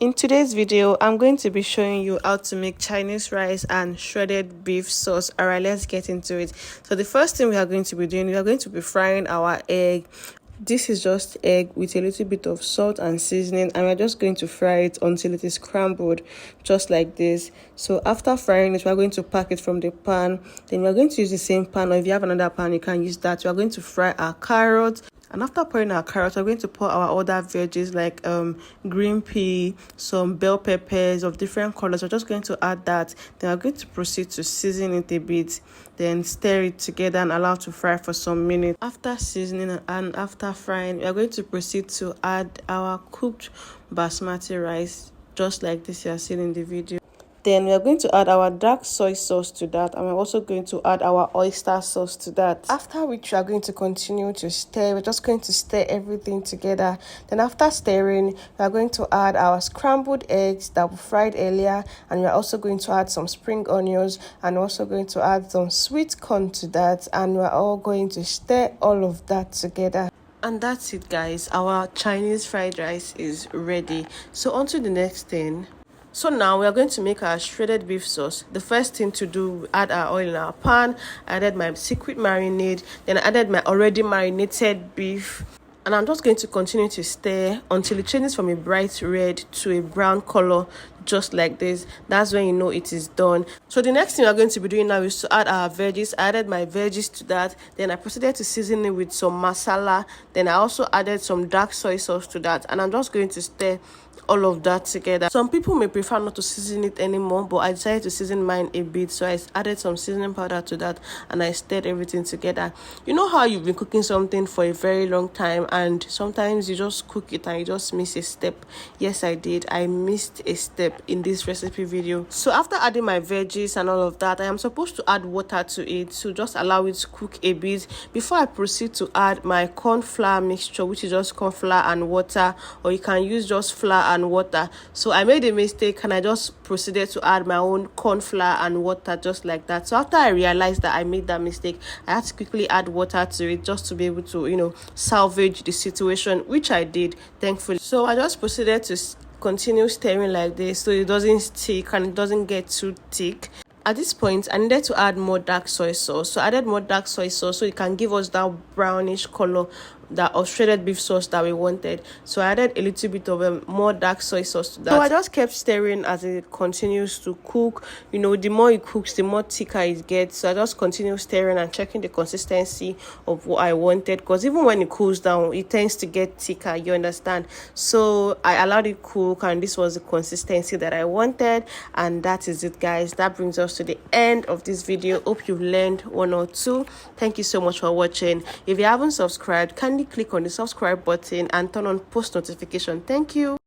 In today's video, I'm going to be showing you how to make Chinese rice and shredded beef sauce. Alright, let's get into it. So the first thing we are going to be doing, we are going to be frying our egg. This is just egg with a little bit of salt and seasoning, and we're just going to fry it until it is crumbled, just like this. So after frying it, we're going to pack it from the pan. Then we're going to use the same pan, or if you have another pan, you can use that. We are going to fry our carrots. And after pouring our carrots, we're going to pour our other veggies like green pea, some bell peppers of different colors. We're just going to add that. Then we're going to proceed to season it a bit. Then stir it together and allow to fry for some minutes. After seasoning and after frying, we're going to proceed to add our cooked basmati rice, just like this you are seeing in the video. Then we are going to add our dark soy sauce to that, and we're also going to add our oyster sauce to that. After which we are going to continue to stir. We're just going to stir everything together. Then after stirring, we are going to add our scrambled eggs that we fried earlier, and we're also going to add some spring onions, and also going to add some sweet corn to that, and we're all going to stir all of that together. And that's it, guys. Our Chinese fried rice is ready. So on to the next thing. So now we are going to make our shredded beef sauce. The first thing to do, add our oil in our pan. I added my secret marinade, then I added my already marinated beef, and I'm just going to continue to stir until it changes from a bright red to a brown color, just like this. That's when you know it is done. So the next thing we're going to be doing now is to add our veggies. I added my veggies to that. Then I proceeded to season it with some masala. Then I also added some dark soy sauce to that, and I'm just going to stir all of that together. Some people may prefer not to season it anymore, but I decided to season mine a bit, so I added some seasoning powder to that, and I stirred everything together. You know how you've been cooking something for a very long time, and sometimes you just cook it and you just miss a step? Yes, I did. I missed a step in this recipe video. So after adding my veggies and all of that, I am supposed to add water to it, so just allow it to cook a bit before I proceed to add my corn flour mixture, which is just corn flour and water, or you can use just flour and water. So I made a mistake and I just proceeded to add my own corn flour and water, just like that. So after I realized that I made that mistake, I had to quickly add water to it just to be able to salvage the situation, which I did, thankfully. So I just proceeded to continue stirring like this so it doesn't stick and it doesn't get too thick. At this point, I needed to add more dark soy sauce. So I added more dark soy sauce so it can give us that brownish color, that of shredded beef sauce that we wanted. So I added a little bit of more dark soy sauce to that. So I just kept stirring as it continues to cook. The more it cooks, the more thicker it gets. So I just continue stirring and checking the consistency of what I wanted, because even when it cools down, it tends to get thicker, you understand? So I allowed it cook, and this was the consistency that I wanted. And that is it, guys. That brings us to the end of this video. Hope you've learned one or two. Thank you so much for watching. If you haven't subscribed, kindly click on the subscribe button and turn on post notification. Thank you.